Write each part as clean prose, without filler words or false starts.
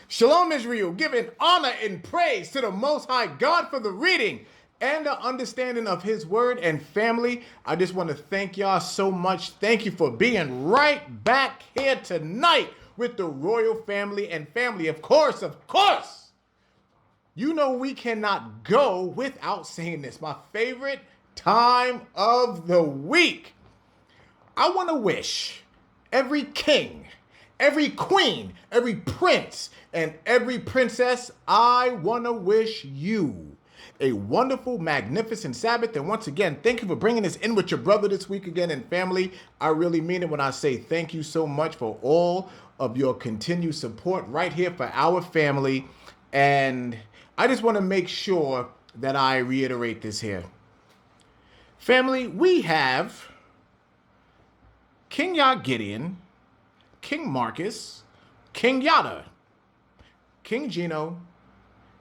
Shalom Israel, giving honor and praise to the Most High God for the reading and the understanding of His Word. And family, I just want to thank y'all so much. Thank you for being right back here tonight with the royal family and family. Of course, you know we cannot go without saying this. My favorite time of the week. I want to wish every king, every queen, every prince, and every princess, I want to wish you a wonderful, magnificent Sabbath. And once again, thank you for bringing us in with your brother this week again. And family, I really mean it when I say thank you so much for all of your continued support right here for our family. And I just want to make sure that I reiterate this here. Family, we have King Yah Gideon, King Marcus, King Yada, King Gino,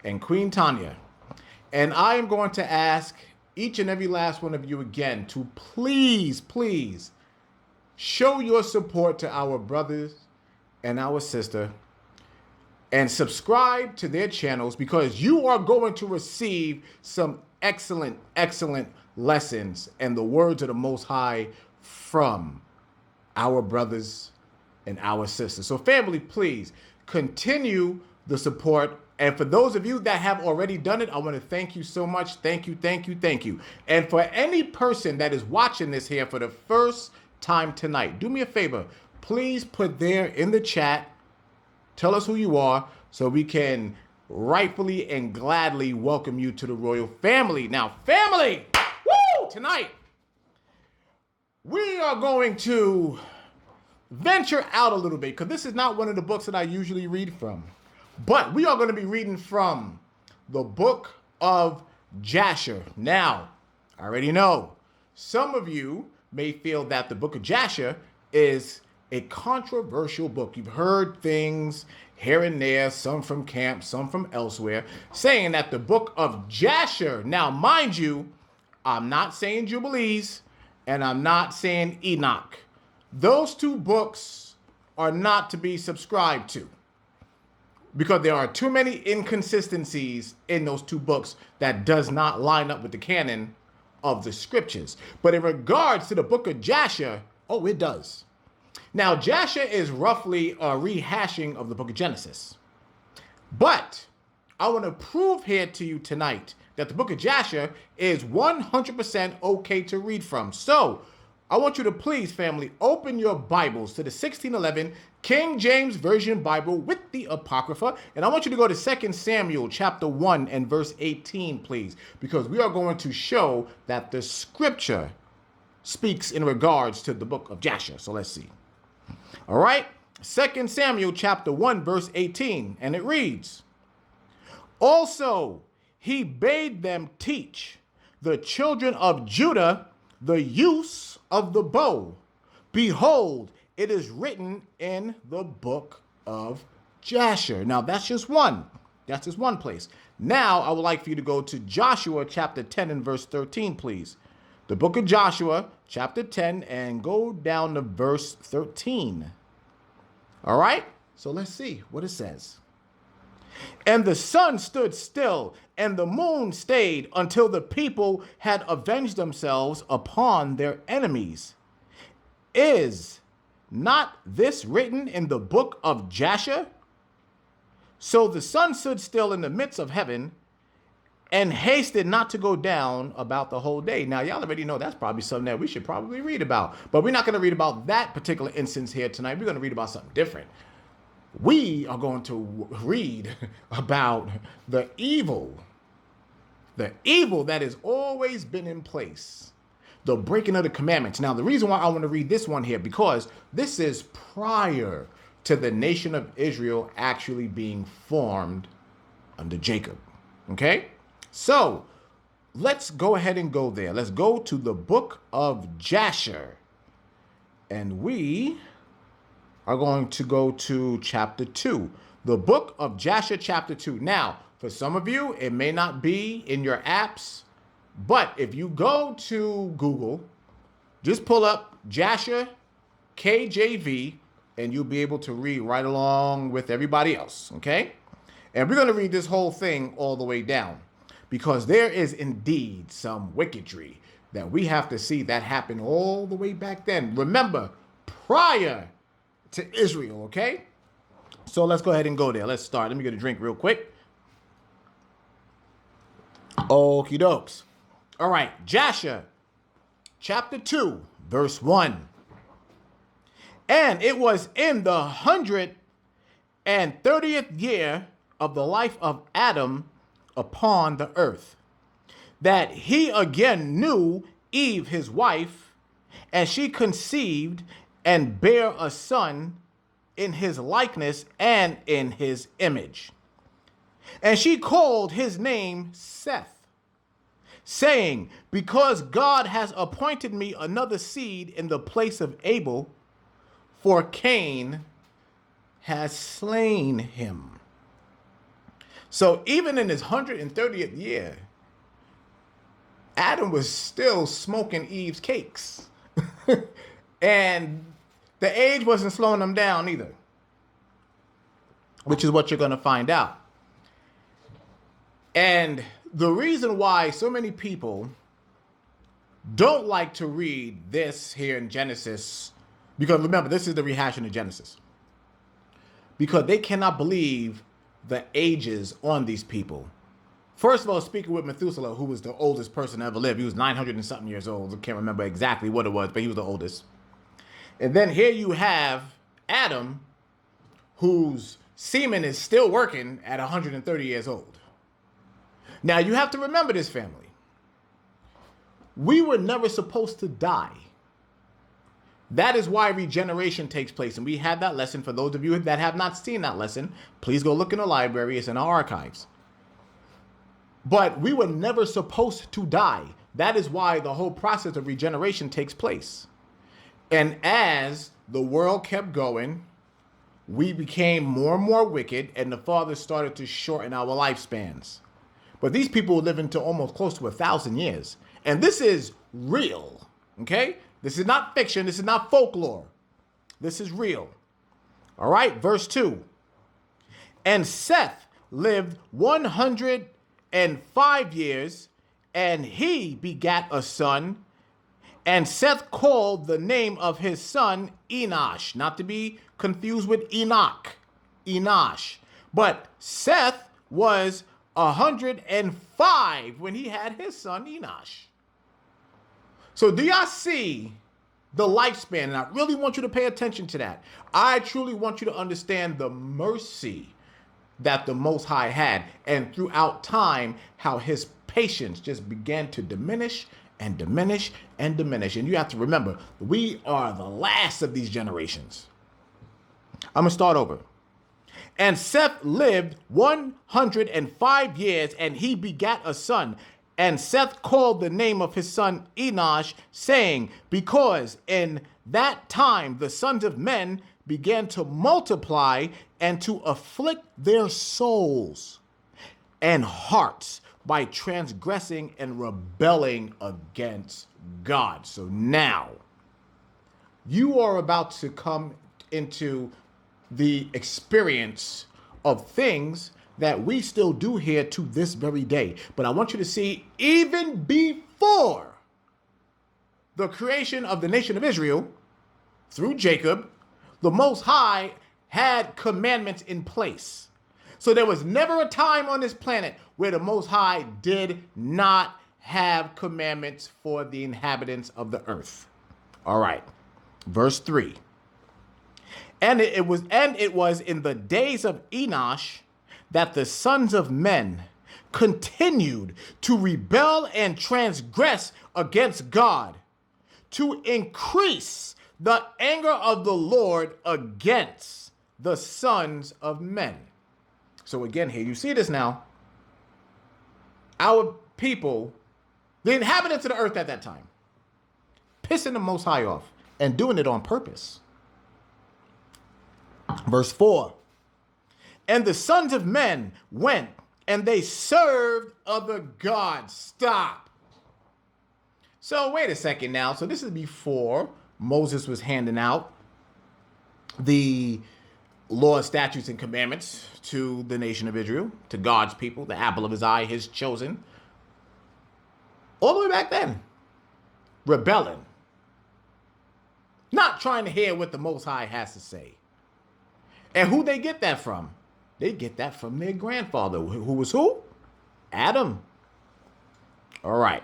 and Queen Tanya. And I am going to ask each and every last one of you again to please show your support to our brothers and our sister and subscribe to their channels, because you are going to receive some excellent lessons and the words of the Most High from our brothers and our sisters. So family, please continue the support. And for those of you that have already done it, I want to thank you so much. Thank you. And for any person that is watching this here for the first time tonight, do me a favor. Please put there in the chat, tell us who you are so we can rightfully and gladly welcome you to the royal family. Now, family, tonight, we are going to venture out a little bit, because this is not one of the books that I usually read from. But we are going to be reading from the book of Jasher. Now, I already know some of you may feel that the book of Jasher is a controversial book. You've heard things here and there, some from camp, some from elsewhere, saying that the book of Jasher. Now, mind you, I'm not saying Jubilees and I'm not saying Enoch. Those two books are not to be subscribed to, because there are too many inconsistencies in those two books that does not line up with the canon of the scriptures. But in regards to the book of Jasher, it does. Now, Jasher is roughly a rehashing of the book of Genesis. But I want to prove here to you tonight that the book of Jasher is 100% okay to read from. So I want you to please, family, open your Bibles to the 1611 King James Version Bible with the Apocrypha. And I want you to go to 2 Samuel chapter 1 and verse 18, please, because we are going to show that the scripture speaks in regards to the book of Jasher. So let's see. All right. 2 Samuel chapter 1 verse 18. And it reads, "Also he bade them teach the children of Judah the use of the bow. Behold, it is written in the book of Jasher." Now, that's just one. That's just one place. Now, I would like for you to go to Joshua chapter 10 and verse 13, please. The book of Joshua chapter 10 and go down to verse 13. All right? So let's see what it says. "And the sun stood still, and the moon stayed, until the people had avenged themselves upon their enemies. Is not this written in the book of Jasher? So the sun stood still in the midst of heaven, and hasted not to go down about the whole day." Now, y'all already know that's probably something that we should probably read about. But we're not going to read about that particular instance here tonight. We're going to read about something different. We are going to read about the evil that has always been in place, the breaking of the commandments. Now, the reason why I want to read this one here, because this is prior to the nation of Israel actually being formed under Jacob. Okay? So let's go ahead and go there. Let's go to the book of Jasher. And we are going to go to chapter 2. The book of Jasher, chapter 2. Now, for some of you, it may not be in your apps, but if you go to Google, just pull up Jasher KJV and you'll be able to read right along with everybody else, okay? And we're going to read this whole thing all the way down because there is indeed some wickedry that we have to see that happened all the way back then. Remember, prior to Israel, okay? So let's go ahead and go there. Let's start. Let me get a drink real quick. Okie dokes. All right, Jasher, chapter 2, verse 1. And it was in the 130th year of the life of Adam upon the earth, that he again knew Eve his wife, and she conceived and bare a son in his likeness and in his image. And she called his name Seth, saying, because God has appointed me another seed in the place of Abel, for Cain has slain him. So even in his 130th year, Adam was still smoking Eve's cakes. And the age wasn't slowing them down either, which is what you're going to find out. And the reason why so many people don't like to read this here in Genesis, because remember, this is the rehashing of Genesis, because they cannot believe the ages on these people. First of all, speaking with Methuselah, who was the oldest person to ever live, he was 900 and something years old. I can't remember exactly what it was, but he was the oldest. And then here you have Adam, whose semen is still working at 130 years old. Now, you have to remember this, family. We were never supposed to die. That is why regeneration takes place. And we had that lesson. For those of you that have not seen that lesson, please go look in the library. It's in our archives. But we were never supposed to die. That is why the whole process of regeneration takes place. And as the world kept going, we became more and more wicked, and the Father started to shorten our lifespans. But these people were living to almost close to 1,000 years. And this is real, okay? This is not fiction. This is not folklore. This is real. All right, verse 2. And Seth lived 105 years, and he begat a son. And Seth called the name of his son Enosh, not to be confused with Enoch, Enosh. But Seth was 105 when he had his son Enosh. So do y'all see the lifespan? And I really want you to pay attention to that. I truly want you to understand the mercy that the Most High had. And throughout time, how his patience just began to diminish and diminish and diminish. And you have to remember, we are the last of these generations. I'm going to start over. And Seth lived 105 years, and he begat a son. And Seth called the name of his son Enosh, saying, because in that time the sons of men began to multiply and to afflict their souls and hearts by transgressing and rebelling against God. So now you are about to come into the experience of things that we still do here to this very day. But I want you to see, even before the creation of the nation of Israel, through Jacob, the Most High had commandments in place. So there was never a time on this planet where the Most High did not have commandments for the inhabitants of the earth. All right, verse 3. And it was in the days of Enosh that the sons of men continued to rebel and transgress against God, to increase the anger of the Lord against the sons of men. So again, here you see this now. Our people, the inhabitants of the earth at that time, pissing the Most High off and doing it on purpose. Verse 4. And the sons of men went and they served other gods. Stop. So wait a second now. So this is before Moses was handing out the laws, statutes, and commandments to the nation of Israel, to God's people, the apple of his eye, his chosen, all the way back then. Rebelling. Not trying to hear what the Most High has to say. And who they get that from? They get that from their grandfather, who was who? Adam. All right.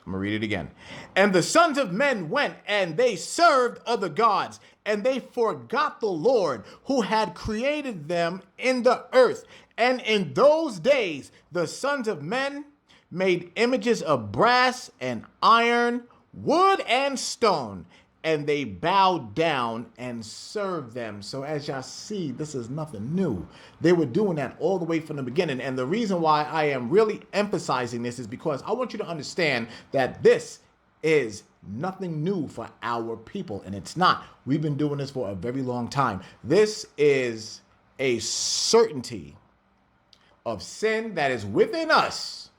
I'm going to read it again. And the sons of men went, and they served other gods, and they forgot the Lord who had created them in the earth. And in those days, the sons of men made images of brass and iron, wood and stone, and they bowed down and served them. So as y'all see, this is nothing new. They were doing that all the way from the beginning. And the reason why I am really emphasizing this is because I want you to understand that this is nothing new for our people. And it's not. We've been doing this for a very long time. This is a certainty of sin that is within us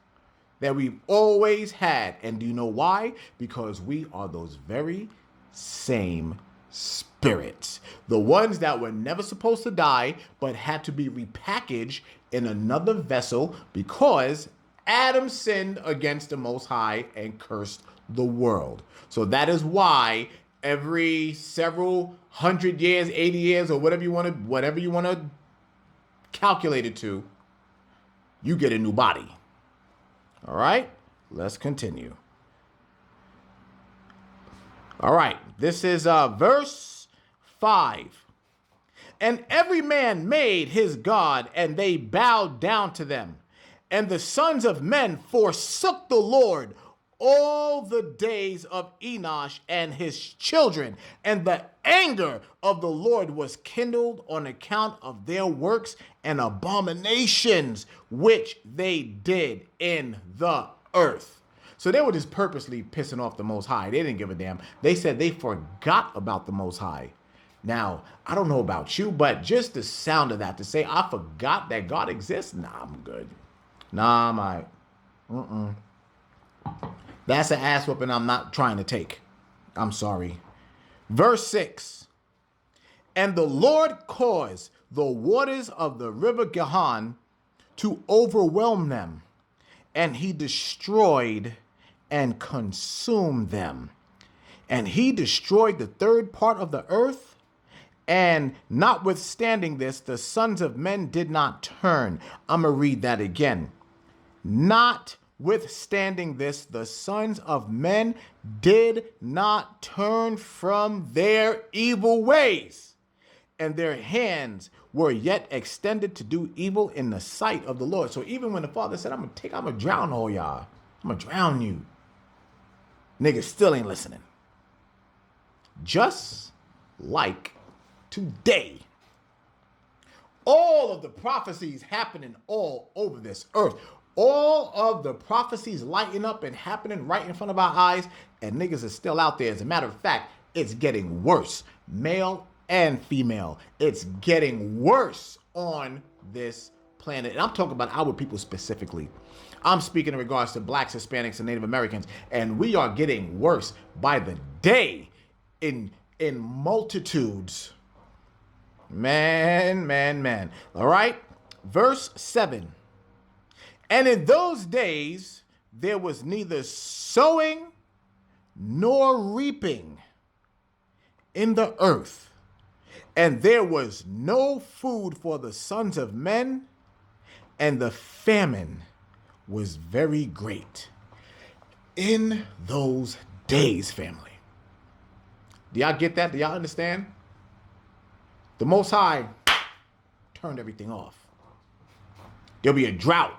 that we've always had. And do you know why? Because we are those very same spirits. The ones that were never supposed to die, but had to be repackaged in another vessel because Adam sinned against the Most High and cursed the world. So that is why every several 100 years, 80 years, or whatever you want to calculate it to, you get a new body. All right, let's continue. All right, this is verse 5. And every man made his god, and they bowed down to them. And the sons of men forsook the Lord all the days of Enosh and his children. And the anger of the Lord was kindled on account of their works and abominations which they did in the earth. So they were just purposely pissing off the Most High. They didn't give a damn. They said they forgot about the Most High. Now, I don't know about you, but just the sound of that, to say I forgot that God exists, nah, I'm good. Nah, I'm all right. That's an ass whooping I'm not trying to take. I'm sorry. Verse 6. And the Lord caused the waters of the river Gihon to overwhelm them, and he destroyed and consumed them. And he destroyed the third part of the earth. And notwithstanding this, the sons of men did not turn. I'm going to read that again. Notwithstanding this, the sons of men did not turn from their evil ways, and their hands were yet extended to do evil in the sight of the Lord. So even when the Father said, I'm going to drown all y'all. I'm going to drown you. Niggas still ain't listening. Just like today. All of the prophecies happening all over this earth. All of the prophecies lighting up and happening right in front of our eyes. And niggas are still out there. As a matter of fact, it's getting worse. Male and female. It's getting worse on this planet. And I'm talking about our people specifically. I'm speaking in regards to blacks, Hispanics, and Native Americans. And we are getting worse by the day in multitudes. Man. All right. Verse 7. And in those days, there was neither sowing nor reaping in the earth. And there was no food for the sons of men, and the famine was very great in those days, family. Do y'all get that? Do y'all understand? The Most High turned everything off. There'll be a drought.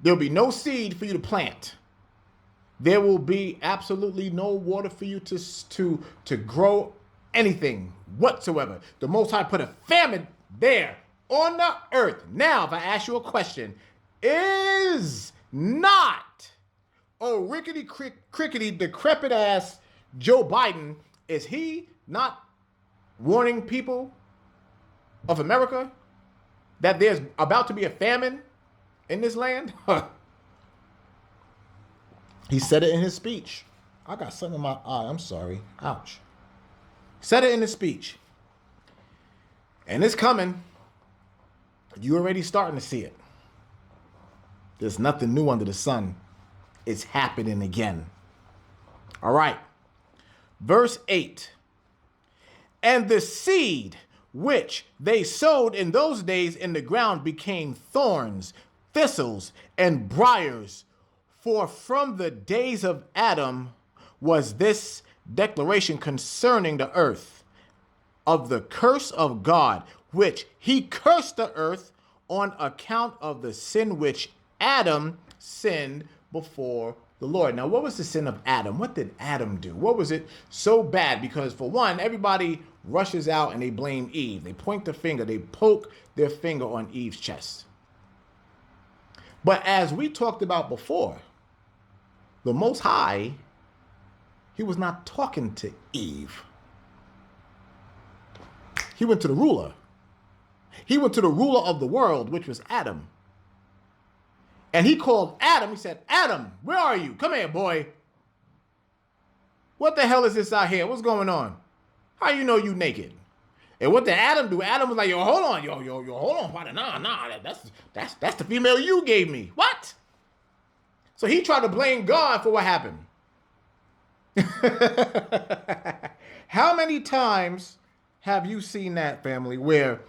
There'll be no seed for you to plant. There will be absolutely no water for you to grow anything whatsoever. The Most High put a famine there on the earth. Now, if I ask you a question, is not rickety crickety decrepit ass Joe Biden, is he not warning people of America that there's about to be a famine in this land? He said it in his speech. I got something in my eye. I'm sorry. Ouch. Said it in his speech. And it's coming. You're already starting to see it. There's nothing new under the sun. It's happening again. All right. Verse 8. And the seed which they sowed in those days in the ground became thorns, thistles, and briars. For from the days of Adam was this declaration concerning the earth, of the curse of God, which he cursed the earth on account of the sin which Adam sinned before the Lord. Now, what was the sin of Adam? What did Adam do? What was it so bad? Because for one, everybody rushes out and they blame Eve. They point the finger, they poke their finger on Eve's chest. But as we talked about before, the Most High, he was not talking to Eve. He went to the ruler. He went to the ruler of the world, which was Adam. And he called Adam. He said, Adam, where are you? Come here, boy. What the hell is this out here? What's going on? How you know you naked? And what did Adam do? Adam was like, yo, hold on, yo, hold on, partner. Nah, that's the female you gave me. What? So he tried to blame God for what happened. How many times have you seen that, family, where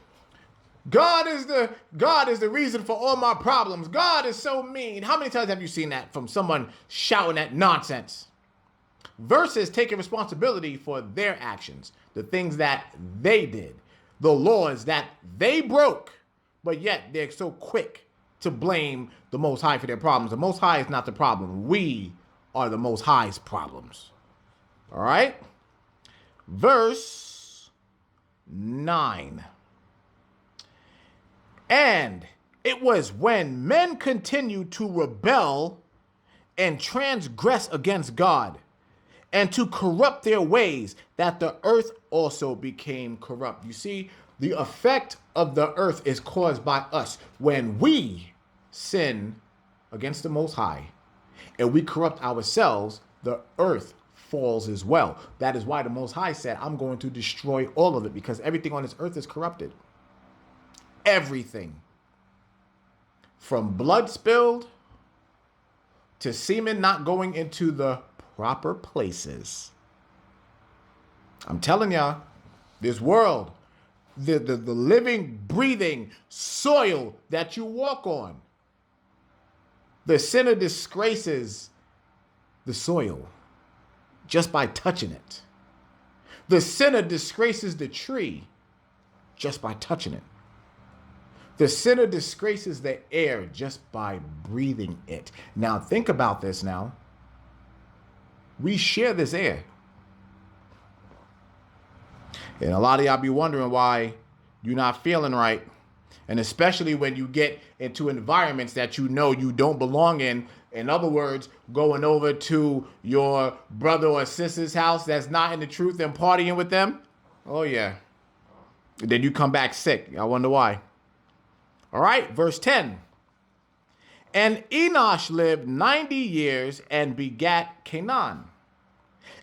God is the reason for all my problems? God is so mean. How many times have you seen that from someone shouting that nonsense? Versus taking responsibility for their actions, the things that they did, the laws that they broke, but yet they're so quick to blame the Most High for their problems. The Most High is not the problem. We are the Most High's problems. All right? Verse 9. And it was when men continued to rebel and transgress against God, and to corrupt their ways, that the earth also became corrupt. You see, the effect of the earth is caused by us. When we sin against the Most High and we corrupt ourselves, the earth falls as well. That is why the Most High said, I'm going to destroy all of it, because everything on this earth is corrupted. Everything. From blood spilled to semen not going into the proper places. I'm telling y'all, this world, the living, breathing soil that you walk on, the sinner disgraces the soil just by touching it. The sinner disgraces the tree just by touching it. The sinner disgraces the air just by breathing it. Now think about this now. We share this air. And a lot of y'all be wondering why you're not feeling right. And especially when you get into environments that you know you don't belong in. In other words, going over to your brother or sister's house that's not in the truth and partying with them. Oh, yeah. And then you come back sick. I wonder why. All right, verse 10. And Enosh lived 90 years and begat Canaan.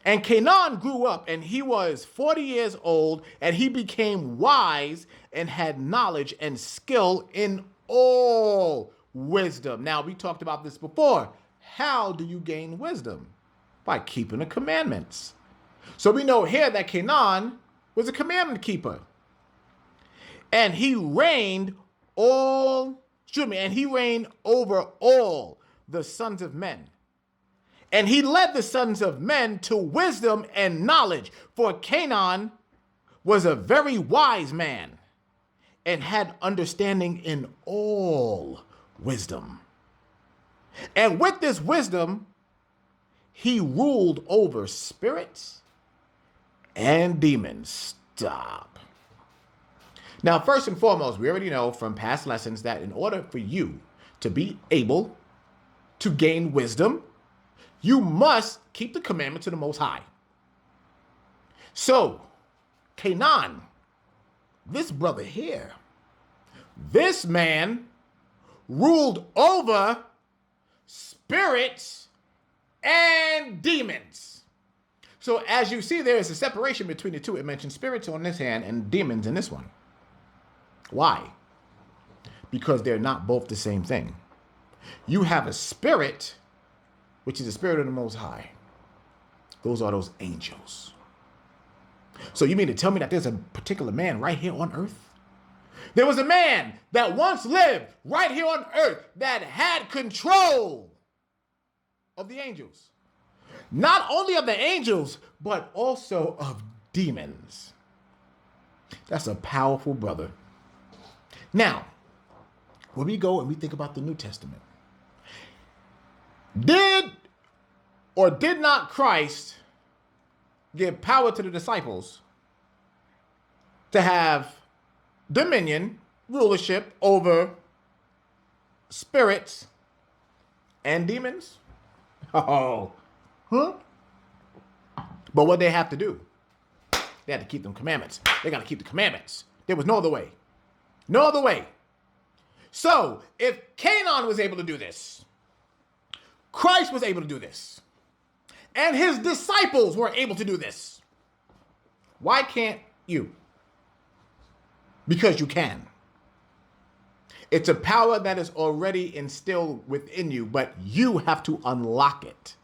And Canaan grew up, and he was 40 years old, and he became wise and had knowledge and skill in all wisdom. Now, we talked about this before. How do you gain wisdom? By keeping the commandments. So we know here that Canaan was a commandment keeper. And he reigned over all the sons of men. And he led the sons of men to wisdom and knowledge. For Canaan was a very wise man and had understanding in all wisdom. And with this wisdom, he ruled over spirits and demons. Stop. Now, first and foremost, we already know from past lessons that in order for you to be able to gain wisdom, you must keep the commandments of the Most High. So, Canaan, this brother here, this man ruled over spirits and demons. So as you see, there is a separation between the two. It mentions spirits on this hand and demons in this one. Why? Because they're not both the same thing. You have a spirit, which is the spirit of the Most High. Those are those angels. So you mean to tell me that there's a particular man right here on earth? There was a man that once lived right here on earth that had control of the angels. Not only of the angels, but also of demons. That's a powerful brother. Now, when we go and we think about the New Testament, did or did not Christ give power to the disciples to have dominion, rulership over spirits and demons? Oh, huh? But what they have to do, they had to keep them commandments. They got to keep the commandments. There was no other way. No other way. So if Canaan was able to do this, Christ was able to do this, and his disciples were able to do this, why can't you? Because you can. It's a power that is already instilled within you, but you have to unlock it.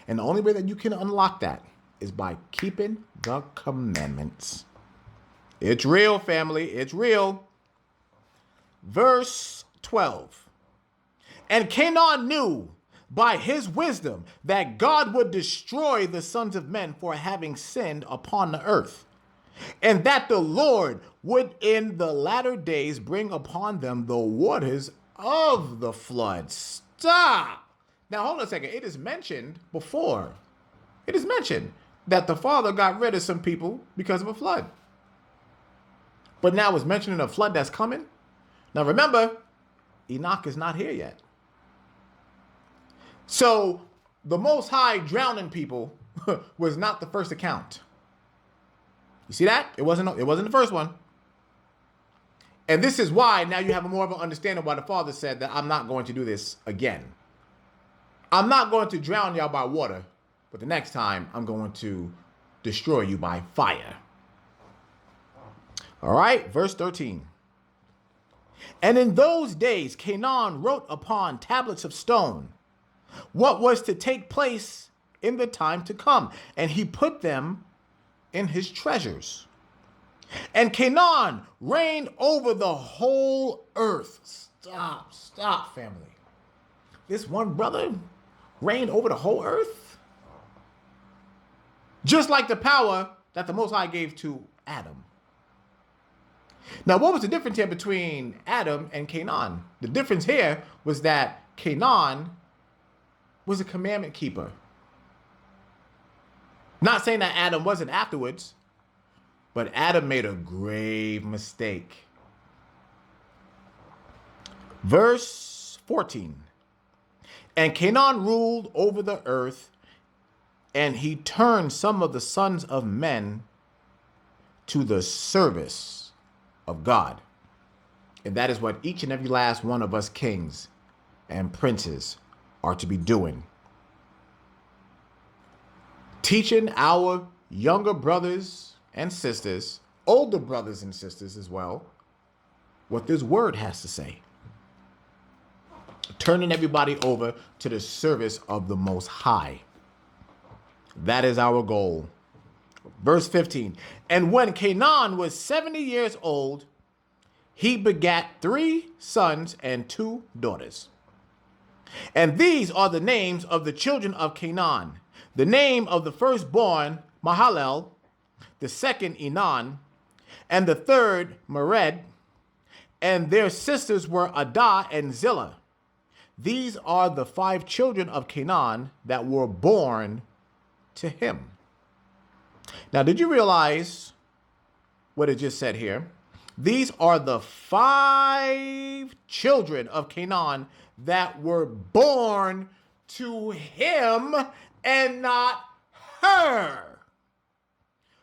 And the only way that you can unlock that is by keeping the commandments. It's real, family. It's real. Verse 12. And Canaan knew by his wisdom that God would destroy the sons of men for having sinned upon the earth, and that the Lord would in the latter days bring upon them the waters of the flood. Stop. Now, hold on a second. It is mentioned before. It is mentioned that the Father got rid of some people because of a flood. But now it's mentioning a flood that's coming. Now, remember, Enoch is not here yet. So the Most High drowning people was not the first account. You see that? It wasn't the first one. And this is why now you have more of an understanding why the Father said that I'm not going to do this again. I'm not going to drown y'all by water, but the next time I'm going to destroy you by fire. All right, verse 13. And in those days, Canaan wrote upon tablets of stone what was to take place in the time to come, and he put them in his treasures. And Canaan reigned over the whole earth. Stop, family. This one brother reigned over the whole earth? Just like the power that the Most High gave to Adam. Now, what was the difference here between Adam and Canaan? The difference here was that Canaan was a commandment keeper. Not saying that Adam wasn't afterwards, but Adam made a grave mistake. Verse 14. And Canaan ruled over the earth, and he turned some of the sons of men to the service of God. And that is what each and every last one of us kings and princes are to be doing. Teaching our younger brothers and sisters, older brothers and sisters as well, what this word has to say. Turning everybody over to the service of the Most High. That is our goal. Verse 15. And when Canaan was 70 years old, he begat 3 sons and 2 daughters. And these are the names of the children of Canaan. The name of the firstborn, Mahalalel, the second, Enan, and the third, Mered, and their sisters were Adah and Zillah. These are the 5 children of Canaan that were born to him. Now, did you realize what it just said here? These are the 5 children of Canaan that were born to him and not her.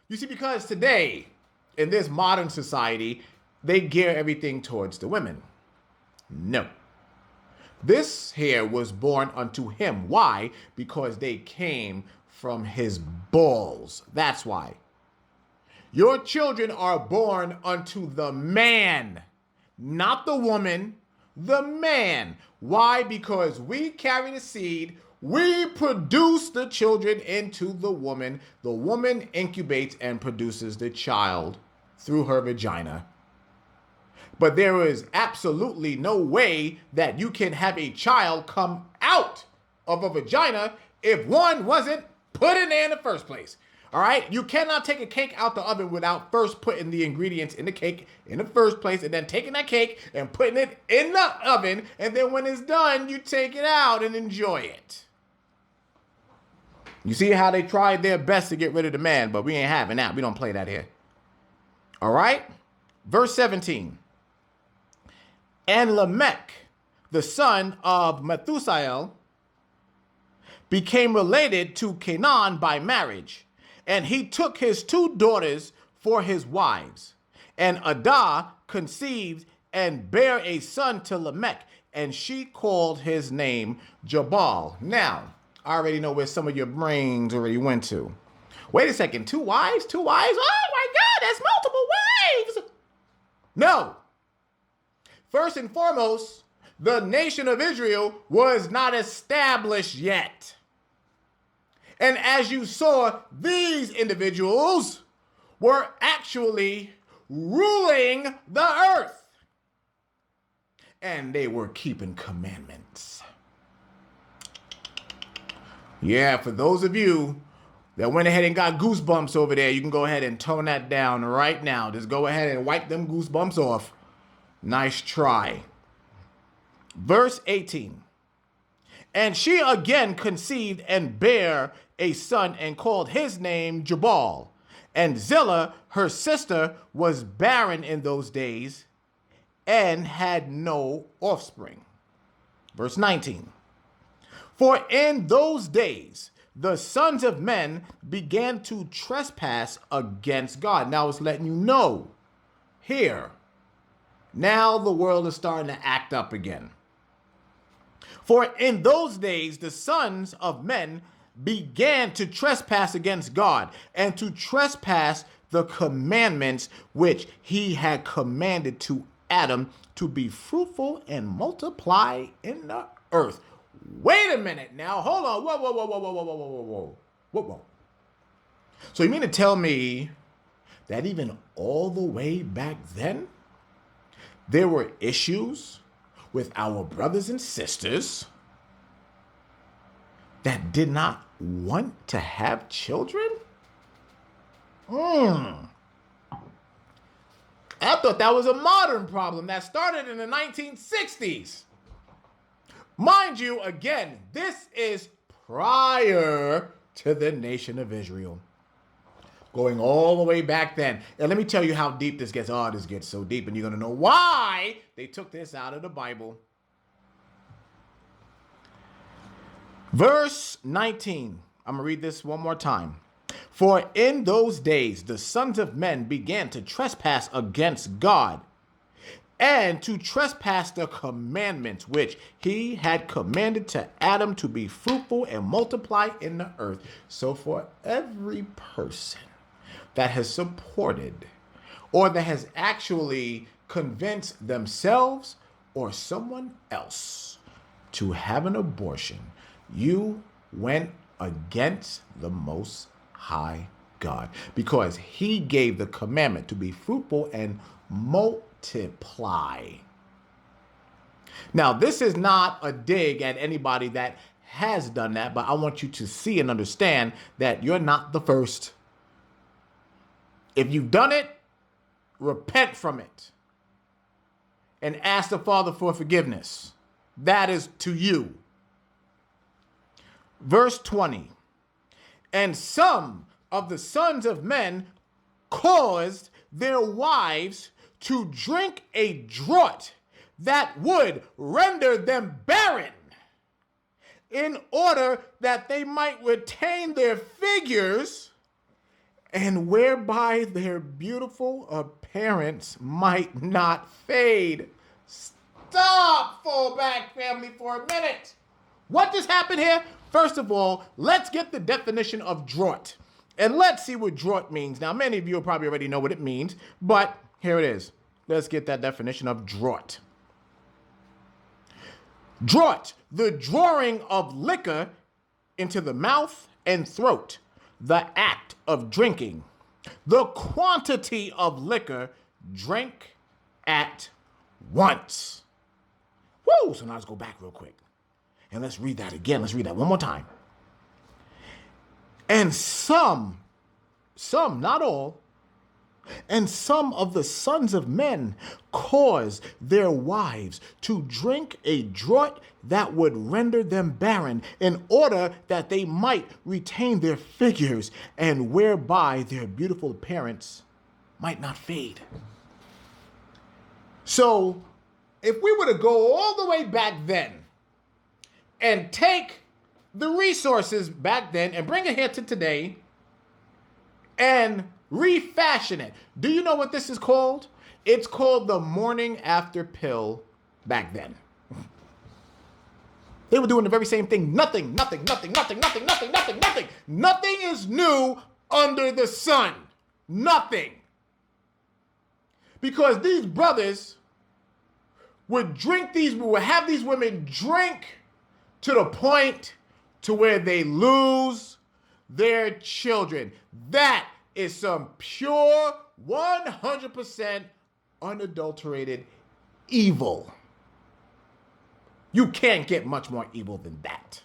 You see, because today, in this modern society, they gear everything towards the women. No. This here was born unto him. Why? Because they came from his balls. That's why. Your children are born unto the man, not the woman, the man. Why? Because we carry the seed. We produce the children into the woman. The woman incubates and produces the child through her vagina. But there is absolutely no way that you can have a child come out of a vagina if one wasn't put in there in the first place. All right? You cannot take a cake out the oven without first putting the ingredients in the cake in the first place and then taking that cake and putting it in the oven. And then when it's done, you take it out and enjoy it. You see how they tried their best to get rid of the man, but we ain't having that. We don't play that here. All right? Verse 17. And Lamech, the son of Methuselah, became related to Canaan by marriage, and he took his 2 daughters for his wives. And Adah conceived and bare a son to Lamech, and she called his name Jabal. Now, I already know where some of your brains already went to. Wait a second, 2 wives? 2 wives? Oh my God, that's multiple wives! No. First and foremost, the nation of Israel was not established yet. And as you saw, these individuals were actually ruling the earth. And they were keeping commandments. Yeah, for those of you that went ahead and got goosebumps over there, you can go ahead and tone that down right now. Just go ahead and wipe them goosebumps off. Nice try. Verse 18. And she again conceived and bare a son and called his name Jabal. And Zillah, her sister, was barren in those days and had no offspring. Verse 19. For in those days, the sons of men began to trespass against God. Now it's letting you know here. Now the world is starting to act up again. For in those days, the sons of men began to trespass against God and to trespass the commandments which he had commanded to Adam to be fruitful and multiply in the earth. Wait a minute now. Hold on. Whoa. So you mean to tell me that even all the way back then, there were issues with our brothers and sisters that did not want to have children? I thought that was a modern problem that started in the 1960s. Mind you, again, this is prior to the nation of Israel. Going all the way back then. And let me tell you how deep this gets. Oh, this gets so deep, and you're going to know why they took this out of the Bible. Verse 19. I'm going to read this one more time. For in those days, the sons of men began to trespass against God and to trespass the commandments which he had commanded to Adam to be fruitful and multiply in the earth. So for every person that has supported or that has actually convinced themselves or someone else to have an abortion, you went against the Most High God, because he gave the commandment to be fruitful and multiply. Now, this is not a dig at anybody that has done that, but I want you to see and understand that you're not the first. If you've done it, repent from it and ask the Father for forgiveness. That is to you. Verse 20. And some of the sons of men caused their wives to drink a draught that would render them barren, in order that they might retain their figures, and whereby their beautiful appearance might not fade. Stop, fullback family, for a minute. What just happened here? First of all, let's get the definition of drought. And let's see what drought means. Now, many of you will probably already know what it means, but here it is. Let's get that definition of drought. Drought, the drawing of liquor into the mouth and throat, the act of drinking, the quantity of liquor drank at once. Woo! So now let's go back real quick. And let's read that again. Let's read that one more time. And some, not all, and some of the sons of men caused their wives to drink a draught that would render them barren, in order that they might retain their figures, and whereby their beautiful appearance might not fade. So, if we were to go all the way back then and take the resources back then and bring it here to today and refashion it. Do you know what this is called? It's called the morning after pill back then. They were doing the very same thing. Nothing is new under the sun. Nothing. Because these brothers would have these women drink to the point to where they lose their children. That is some pure, 100% unadulterated evil. You can't get much more evil than that.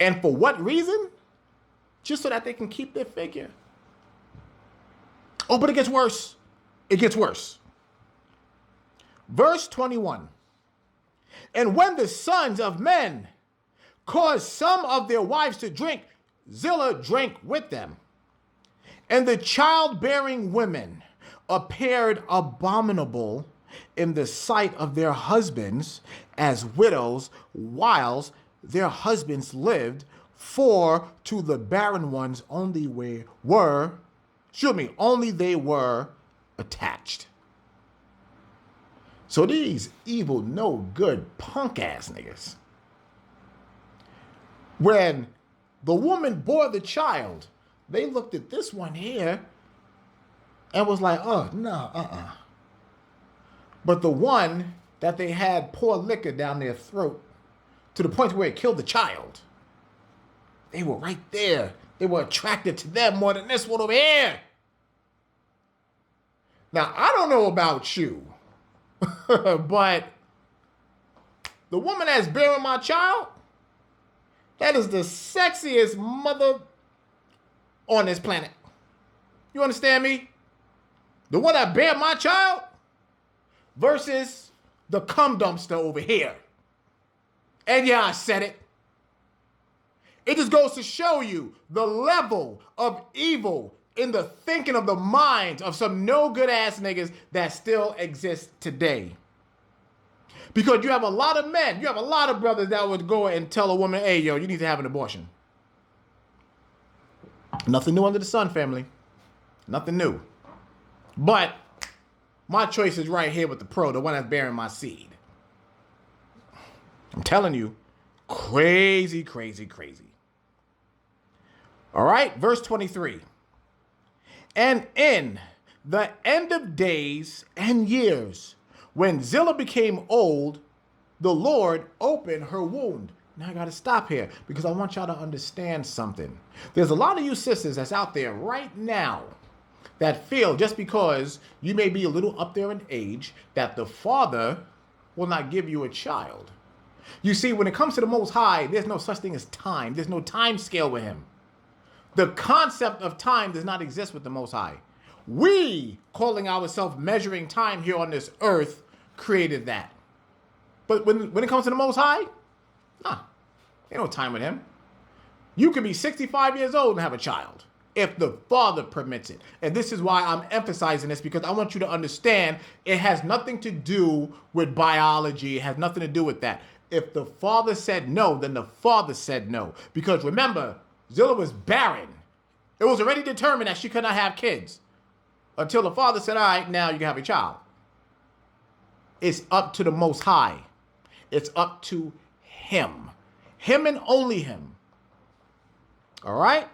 And for what reason? Just so that they can keep their figure. Oh, but it gets worse. It gets worse. Verse 21. And when the sons of men caused some of their wives to drink, Zillah drank with them. And the childbearing women appeared abominable in the sight of their husbands as widows, whilst their husbands lived, for to the barren ones only they were attached. So these evil, no good, punk ass niggas, when the woman bore the child, they looked at this one here and was like, oh, no, But the one that they had pour liquor down their throat to the point where it killed the child, they were right there. They were attracted to them more than this one over here. Now, I don't know about you, but the woman that's bearing my child, that is the sexiest mother on this planet. You understand me? The one that bear my child versus the cum dumpster over here. And yeah, I said it. It just goes to show you the level of evil in the thinking of the minds of some no good ass niggas that still exist today. Because you have a lot of men, you have a lot of brothers that would go and tell a woman, hey, yo, you need to have an abortion. Nothing new under the sun, family. Nothing new. But my choice is right here with the pro, the one that's bearing my seed. I'm telling you, crazy, crazy, crazy. All right, verse 23. And in the end of days and years, when Zillah became old, the Lord opened her wound. Now I got to stop here because I want y'all to understand something. There's a lot of you sisters that's out there right now that feel just because you may be a little up there in age that the Father will not give you a child. You see, when it comes to the Most High, there's no such thing as time. There's no time scale with him. The concept of time does not exist with the Most High. We, calling ourselves measuring time here on this earth, created that. But when it comes to the Most High, ain't no time with him. You can be 65 years old and have a child if the Father permits it. And this is why I'm emphasizing this, because I want you to understand it has nothing to do with biology. It has nothing to do with that. If the Father said no, then the Father said no. Because remember, Zillah was barren. It was already determined that she could not have kids until the Father said, all right, now you can have a child. It's up to the Most High. It's up to him. Him and only him. All right?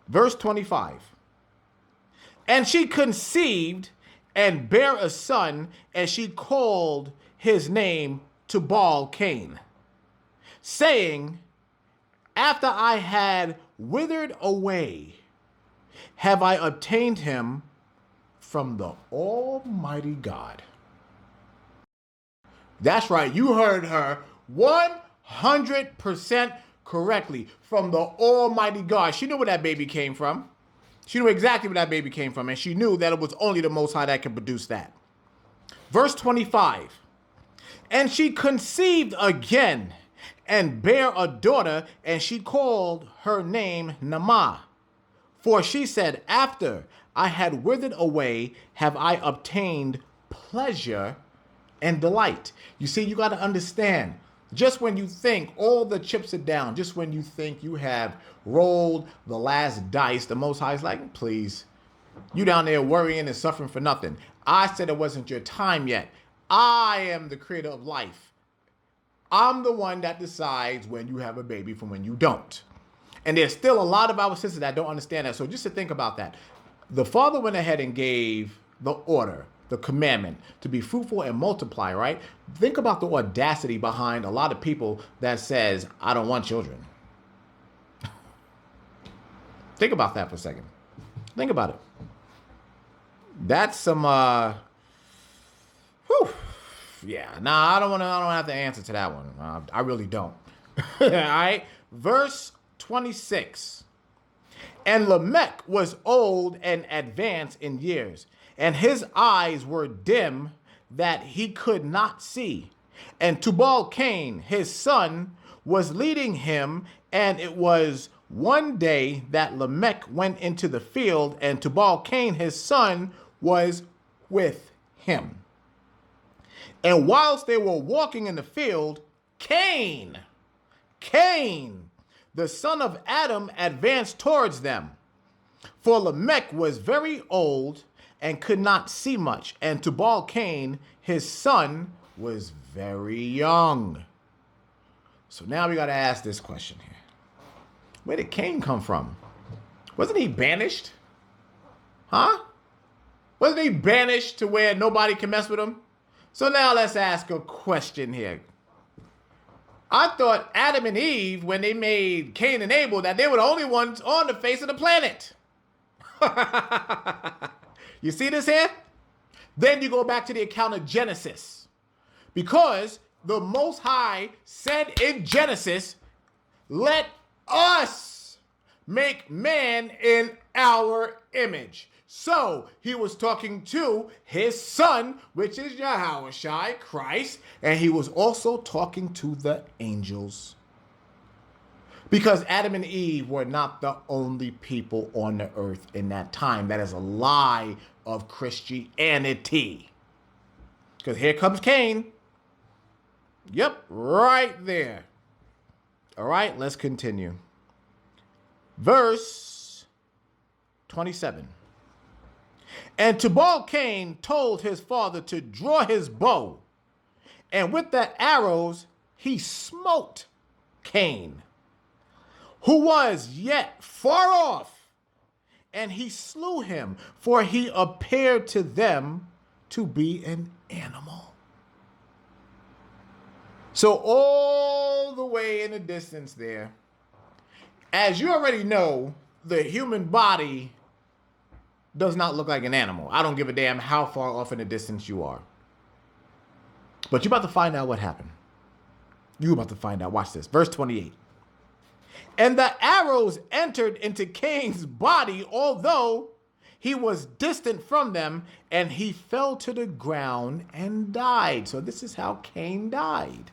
Verse 25. And she conceived and bare a son, and she called his name Tubal Cain, saying, after I had withered away, have I obtained him from the Almighty God. That's right, you heard her 100% correctly. From the Almighty God. She knew where that baby came from. She knew exactly where that baby came from, and she knew that it was only the Most High that could produce that. Verse 25. And she conceived again and bare a daughter, and she called her name Naamah. For she said, after I had withered away, have I obtained pleasure and delight. You see, you got to understand, just when you think all the chips are down, just when you think you have rolled the last dice, the Most High is like, please, you down there worrying and suffering for nothing. I said it wasn't your time yet. I am the creator of life. I'm the one that decides when you have a baby from when you don't. And there's still a lot of our sisters that don't understand that. So just to think about that. The Father went ahead and gave the order, the commandment, to be fruitful and multiply, right? Think about the audacity behind a lot of people that says, I don't want children. Think about that for a second. Think about it. That's some, yeah, I don't have to answer to that one. I really don't. All right. Verse 26. And Lamech was old and advanced in years, and his eyes were dim that he could not see. And Tubal Cain, his son, was leading him, and it was one day that Lamech went into the field, and Tubal Cain, his son, was with him. And whilst they were walking in the field, Cain, the son of Adam, advanced towards them. For Lamech was very old and could not see much, and Tubal Cain, his son, was very young. So now we got to ask this question here. Where did Cain come from? Wasn't he banished? Huh? Wasn't he banished to where nobody can mess with him? So now let's ask a question here. I thought Adam and Eve, when they made Cain and Abel, that they were the only ones on the face of the planet. You see this here? Then you go back to the account of Genesis. Because the Most High said in Genesis, let us make man in our image. So he was talking to his son, which is Yahushua, Christ, and he was also talking to the angels. Because Adam and Eve were not the only people on the earth in that time. That is a lie of Christianity. Because here comes Cain. Yep, right there. All right, let's continue. Verse 27. And Tubal Cain told his father to draw his bow, and with the arrows he smote Cain, who was yet far off, and he slew him, for he appeared to them to be an animal. So all the way in the distance there, as you already know, the human body does not look like an animal. I don't give a damn how far off in the distance you are. But you're about to find out what happened. You're about to find out. Watch this. Verse 28. And the arrows entered into Cain's body, although he was distant from them, and he fell to the ground and died. So this is how Cain died.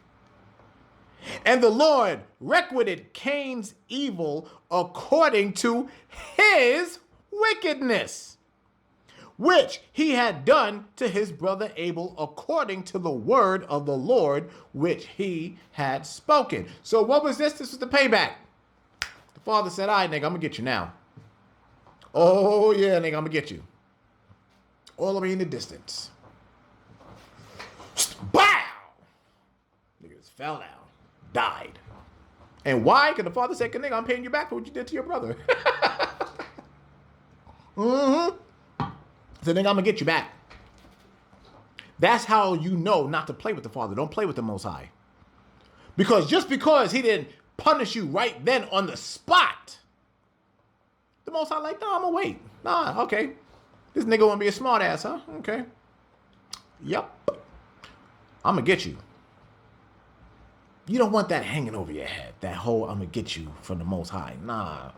And the Lord requited Cain's evil according to his wickedness, which he had done to his brother Abel, according to the word of the Lord, which he had spoken. So what was this? This was the payback. The father said, all right, nigga, I'm going to get you now. Oh, yeah, nigga, I'm going to get you. All the way in the distance. Bow! Nigga's fell down, died. And why? Because the father said, nigga, I'm paying you back for what you did to your brother. So nigga, I'm going to get you back. That's how you know not to play with the Father. Don't play with the Most High. Because just because he didn't punish you right then on the spot, the Most High like, nah, I'm going to wait. Nah, okay. This nigga want to be a smart ass, huh? Okay. Yep. I'm going to get you. You don't want that hanging over your head. That whole, I'm going to get you from the Most High. Nah.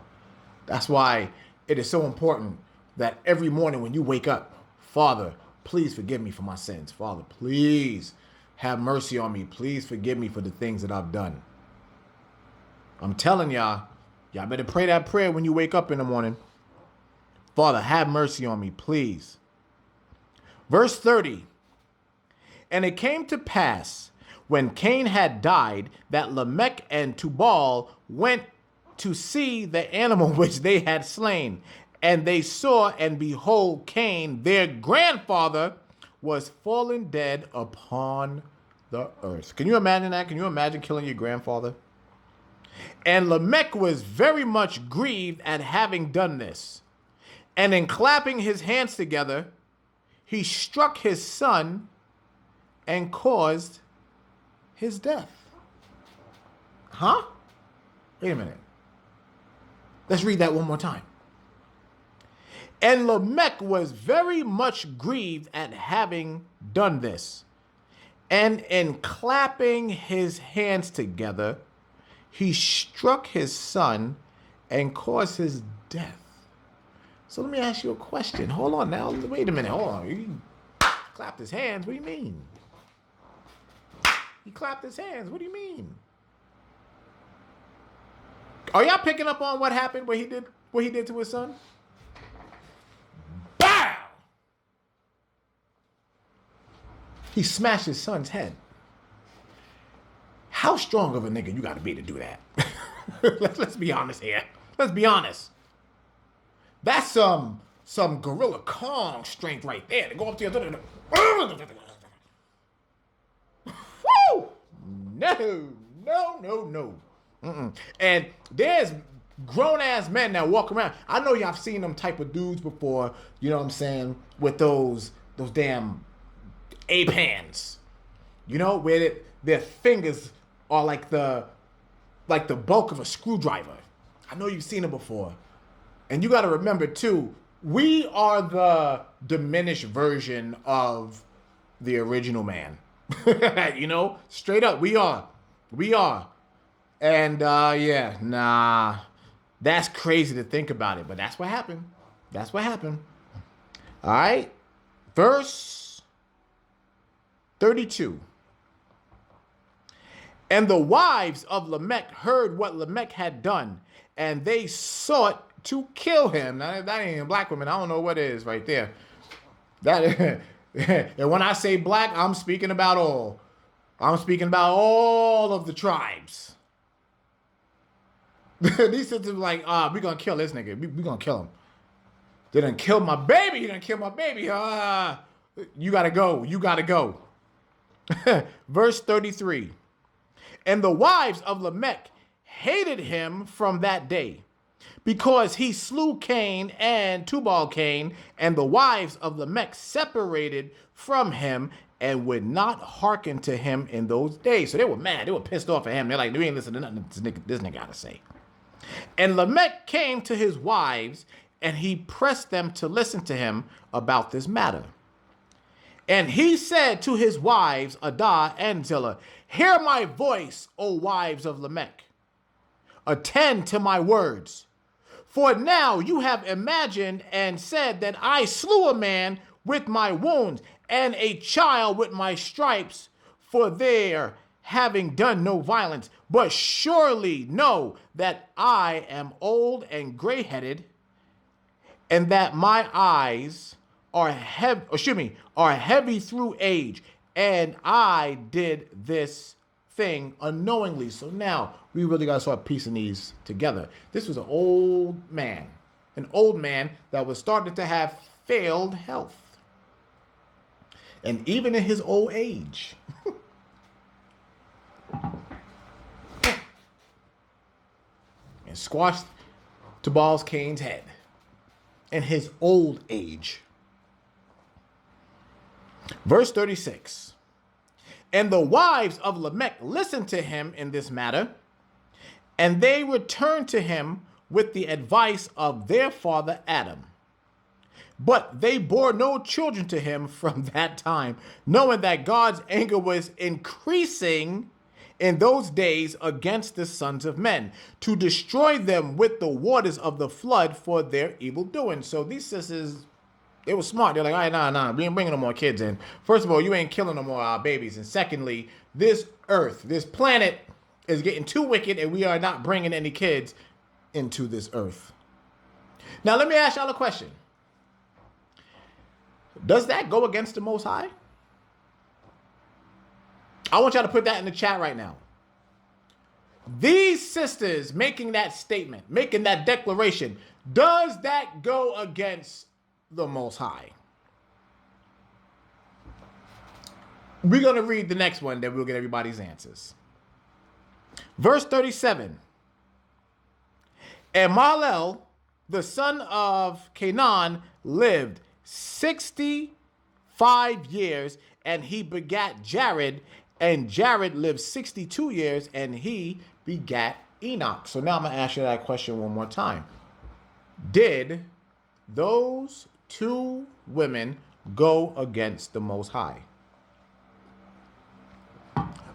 That's why it is so important that every morning when you wake up, Father, please forgive me for my sins. Father, please have mercy on me. Please forgive me for the things that I've done. I'm telling y'all better pray that prayer when you wake up in the morning. Father, have mercy on me, please. Verse 30. And it came to pass when Cain had died that Lamech and Tubal went to see the animal which they had slain. And they saw, and behold, Cain, their grandfather, was fallen dead upon the earth. Can you imagine that? Can you imagine killing your grandfather? And Lamech was very much grieved at having done this. And in clapping his hands together, he struck his son and caused his death. Huh? Wait a minute. Let's read that one more time. And Lamech was very much grieved at having done this. And in clapping his hands together, he struck his son and caused his death. So let me ask you a question. Hold on now. Wait a minute. Hold on. He clapped his hands. What do you mean? He clapped his hands. What do you mean? Are y'all picking up on what happened? What he did to his son? Bow! He smashed his son's head. How strong of a nigga you got to be to do that? Let's be honest here. Let's be honest. That's some Gorilla Kong strength right there. To go up to your... Woo! No. And there's grown-ass men that walk around. I know y'all have seen them type of dudes before, you know what I'm saying, with those damn ape hands. You know, where their fingers are like the bulk of a screwdriver. I know you've seen them before. And you got to remember, too, we are the diminished version of the original man. You know, straight up, we are. And, that's crazy to think about it, but that's what happened. All right. Verse 32. And the wives of Lamech heard what Lamech had done, and they sought to kill him. Now, that ain't a black woman. I don't know what it is right there. That and when I say black, I'm speaking about all. I'm speaking about all of the tribes. These sisters were like, we're going to kill this nigga. We're going to kill him. They done killed my baby. You got to go. Verse 33. And the wives of Lamech hated him from that day, because he slew Cain and Tubal Cain, and the wives of Lamech separated from him and would not hearken to him in those days. So they were mad. They were pissed off at him. They're like, we ain't listening to nothing this nigga got to say. And Lamech came to his wives, and he pressed them to listen to him about this matter. And he said to his wives, Adah and Zillah, hear my voice, O wives of Lamech. Attend to my words. For now you have imagined and said that I slew a man with my wounds and a child with my stripes, for their having done no violence. But surely know that I am old and gray-headed, and that my eyes are heavy through age, and I did this thing unknowingly. So now we really got to start piecing these together. This was an old man that was starting to have failed health. And even in his old age, and squashed Tubal's Cain's head in his old age. Verse 36. And the wives of Lamech listened to him in this matter, and they returned to him with the advice of their father Adam. But they bore no children to him from that time, knowing that God's anger was increasing in those days against the sons of men, to destroy them with the waters of the flood for their evil doing. So these sisters, they were smart. They're like, all right, nah, we ain't bringing no more kids in. First of all, you ain't killing no more our babies. And secondly, this earth, this planet is getting too wicked, and we are not bringing any kids into this earth. Now, let me ask y'all a question. Does that go against the Most High? I want y'all to put that in the chat right now. These sisters making that statement, making that declaration, does that go against the Most High? We're going to read the next one, then we'll get everybody's answers. Verse 37. And Maliss, the son of Canaan, lived 65 years, and he begat Jared, and Jared lived 62 years, and he begat Enoch. So now I'm going to ask you that question one more time. Did those two women go against the Most High?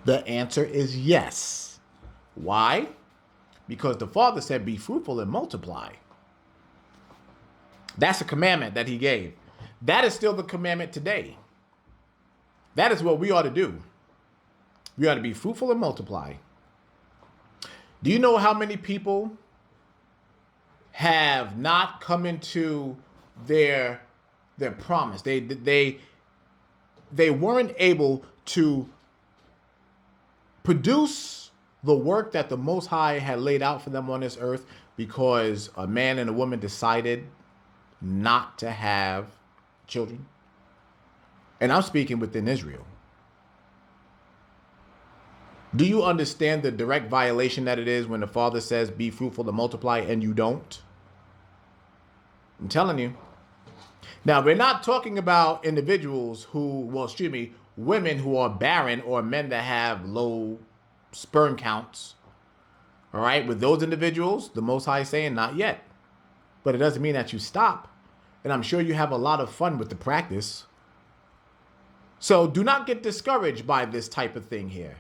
The answer is yes. Why? Because the Father said, be fruitful and multiply. That's a commandment that he gave. That is still the commandment today. That is what we ought to do. We ought to be fruitful and multiply. Do you know how many people have not come into their promise? They weren't able to produce the work that the Most High had laid out for them on this earth because a man and a woman decided not to have children. And I'm speaking within Israel. Do you understand the direct violation that it is when the Father says, be fruitful and multiply, and you don't? I'm telling you. Now, we're not talking about individuals women who are barren or men that have low sperm counts. All right, with those individuals, the Most High is saying, not yet. But it doesn't mean that you stop. And I'm sure you have a lot of fun with the practice. So do not get discouraged by this type of thing here.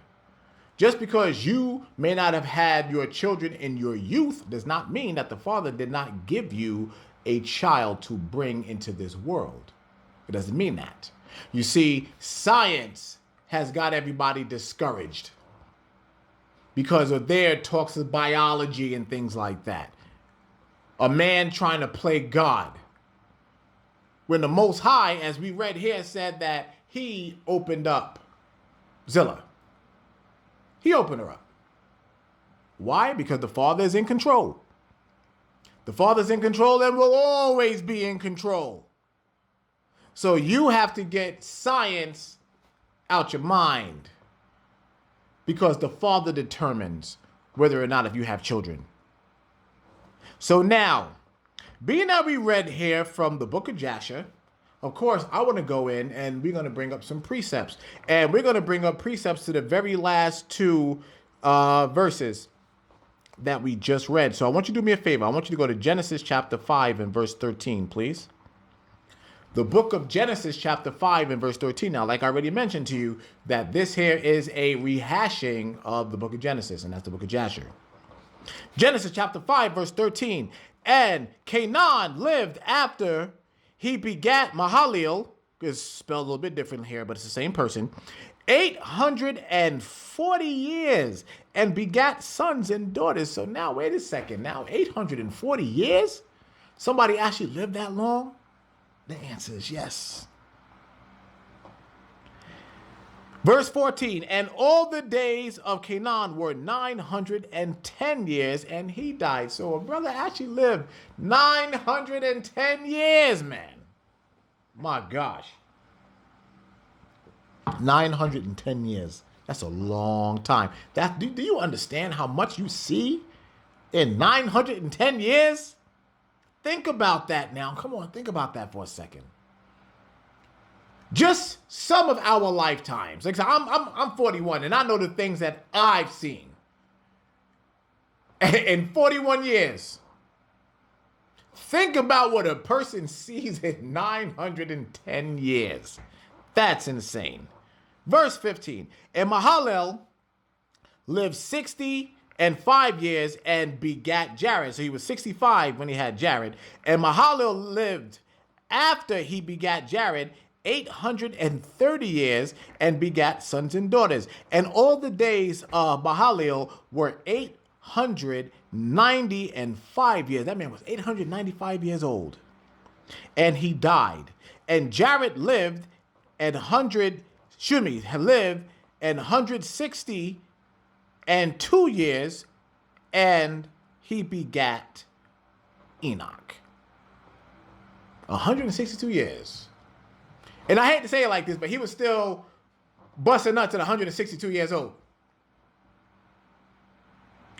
Just because you may not have had your children in your youth does not mean that the Father did not give you a child to bring into this world. It doesn't mean that. You see, science has got everybody discouraged because of their talks of biology and things like that. A man trying to play God. When the Most High, as we read here, said that he opened up Zillah. He opened her up. Why? Because the Father is in control. The Father's in control and will always be in control. So you have to get science out your mind because the Father determines whether or not if you have children. So now, being that we read here from the book of Jasher, of course, I want to go in and we're going to bring up some precepts. And we're going to bring up precepts to the very last two verses that we just read. So I want you to do me a favor. I want you to go to Genesis chapter 5 and verse 13, please. The book of Genesis chapter 5 and verse 13. Now, like I already mentioned to you, that this here is a rehashing of the book of Genesis, and that's the book of Jasher. Genesis chapter 5 verse 13. And Canaan lived after he begat Mahalalel, it's spelled a little bit different here, but it's the same person, 840 years, and begat sons and daughters. So now, wait a second. Now, 840 years? Somebody actually lived that long? The answer is yes. Verse 14, and all the days of Canaan were 910 years, and he died. So a brother actually lived 910 years, man. My gosh. 910 years. That's a long time. Do you understand how much you see in 910 years? Think about that now. Come on, think about that for a second. Just some of our lifetimes. Like I'm 41, and I know the things that I've seen in 41 years. Think about what a person sees in 910 years. That's insane. Verse 15. And Mahalalel lived 65 years and begat Jared. So he was 65 when he had Jared. And Mahalalel lived after he begat Jared 830 years and begat sons and daughters. And all the days of Mahalalel were 895 years. That man was 895 years old. And he died. And Jared lived and 162 years, and he begat Enoch. 162 years. And I hate to say it like this, but he was still busting nuts at 162 years old.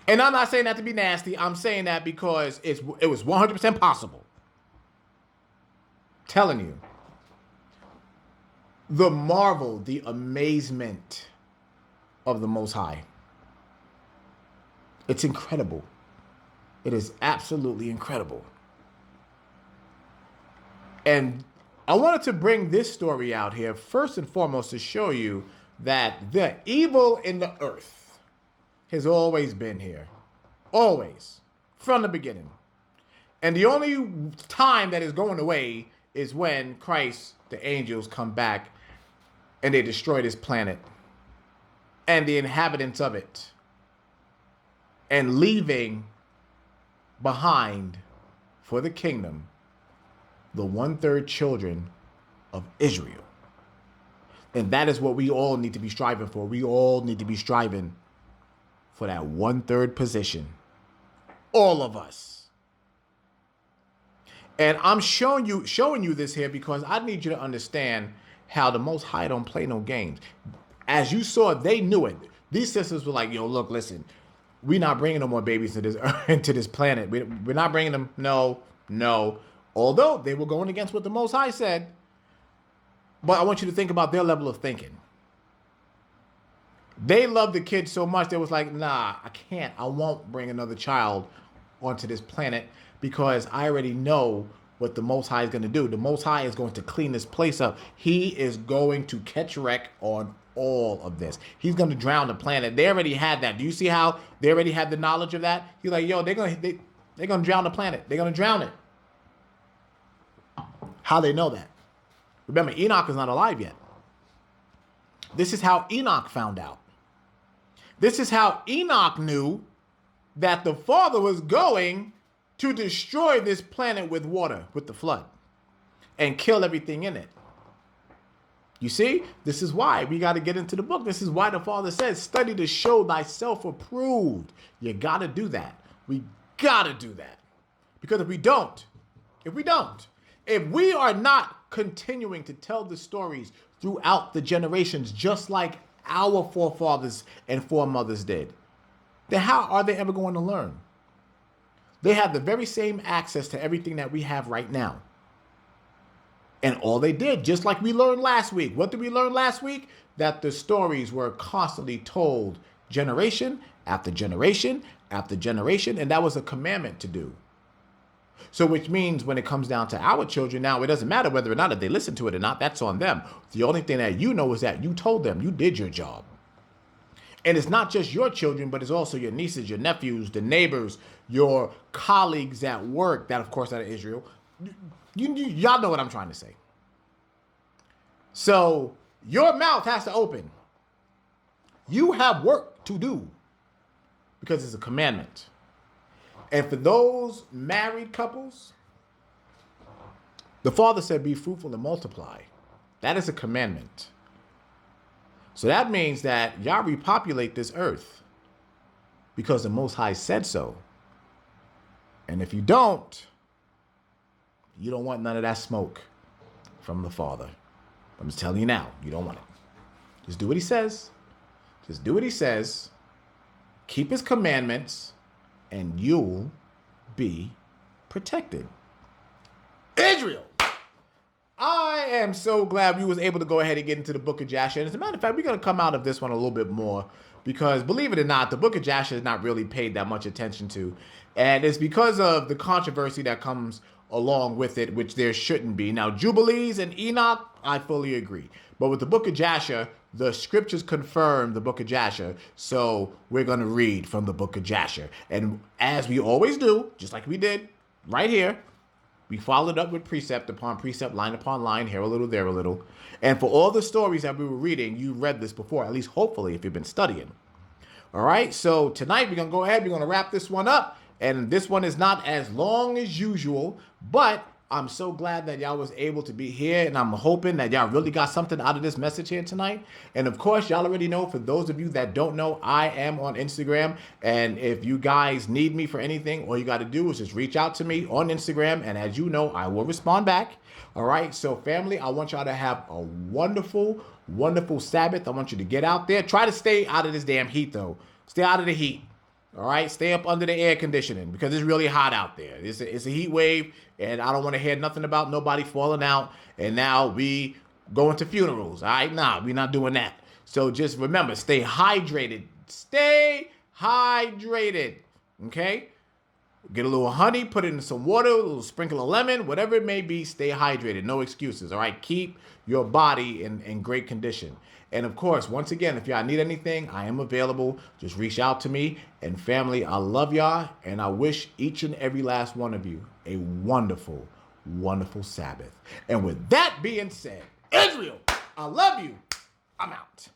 And I'm not saying that to be nasty. I'm saying that because it was 100% possible. Telling you. The marvel, the amazement of the Most High. It's incredible. It is absolutely incredible. And I wanted to bring this story out here first and foremost to show you that the evil in the earth has always been here. Always. From the beginning. And the only time that is going away is when Christ, the angels, come back and they destroy this planet and the inhabitants of it, and leaving behind for the kingdom the 1/3 children of Israel. And that is what we all need to be striving for. We all need to be striving for that 1/3 position. All of us. And I'm showing you this here because I need you to understand how the Most High don't play no games. As you saw, they knew it. These sisters were like, yo, look, listen, we're not bringing no more babies to this into this planet. We're not bringing them. No. Although they were going against what the Most High said. But I want you to think about their level of thinking. They loved the kids so much, they was like, nah, I can't. I won't bring another child onto this planet because I already know what the Most High is going to do. The Most High is going to clean this place up. He is going to catch wreck on all of this. He's going to drown the planet. They already had that. Do you see how they already had the knowledge of that? He's like, yo, they're going to drown the planet. They're going to drown it. How they know that? Remember, Enoch is not alive yet. This is how Enoch found out. This is how Enoch knew that the Father was going to destroy this planet with water, with the flood, and kill everything in it. You see, this is why we got to get into the book. This is why the Father says, study to show thyself approved. You got to do that. We got to do that. Because if we are not continuing to tell the stories throughout the generations, just like our forefathers and foremothers did, then how are they ever going to learn? They have the very same access to everything that we have right now. And all they did, just like we learned last week. What did we learn last week? That the stories were constantly told generation after generation after generation. And that was a commandment to do. So which means when it comes down to our children, now it doesn't matter whether or not if they listen to it or not. That's on them. The only thing that you know is that you told them, you did your job. And it's not just your children, but it's also your nieces, your nephews, the neighbors, your colleagues at work, that of course out of Israel. Y'all know what I'm trying to say. So your mouth has to open. You have work to do because it's a commandment. And for those married couples, the Father said, be fruitful and multiply. That is a commandment. So that means that y'all repopulate this earth because the Most High said so. And if you don't want none of that smoke from the Father. I'm just telling you now, you don't want it. Just do what he says. Just do what he says. Keep his commandments. and you'll be protected. Israel. I am so glad we was able to go ahead and get into the book of Jasher. And as a matter of fact, we're going to come out of this one a little bit more because, believe it or not, the book of Jasher is not really paid that much attention to. And it's because of the controversy that comes along with it, which there shouldn't be. Now, Jubilees and Enoch, I fully agree. But with the book of Jasher, the scriptures confirm the book of Jasher. So we're going to read from the book of Jasher. And as we always do, just like we did right here, we followed up with precept upon precept, line upon line, here a little, there a little. And for all the stories that we were reading, you read this before, at least hopefully if you've been studying. All right, so tonight we're going to go ahead, we're going to wrap this one up. And this one is not as long as usual, but I'm so glad that y'all was able to be here, and I'm hoping that y'all really got something out of this message here tonight. And of course, y'all already know, for those of you that don't know, I am on Instagram, and if you guys need me for anything, all you got to do is just reach out to me on Instagram, and as you know, I will respond back. All right, so family, I want y'all to have a wonderful, wonderful Sabbath. I want you to get out there. Try to stay out of this damn heat, though. Stay out of the heat. All right, stay up under the air conditioning because it's really hot out there. It's a heat wave, and I don't want to hear nothing about nobody falling out. And now we going to funerals. All right, nah, we're not doing that. So just remember, stay hydrated. Stay hydrated. Okay? Get a little honey, put it in some water, a little sprinkle of lemon, whatever it may be, stay hydrated. No excuses, all right? Keep your body in great condition. And of course, once again, if y'all need anything, I am available. Just reach out to me. And family, I love y'all, and I wish each and every last one of you a wonderful, wonderful Sabbath. And with that being said, Israel, I love you. I'm out.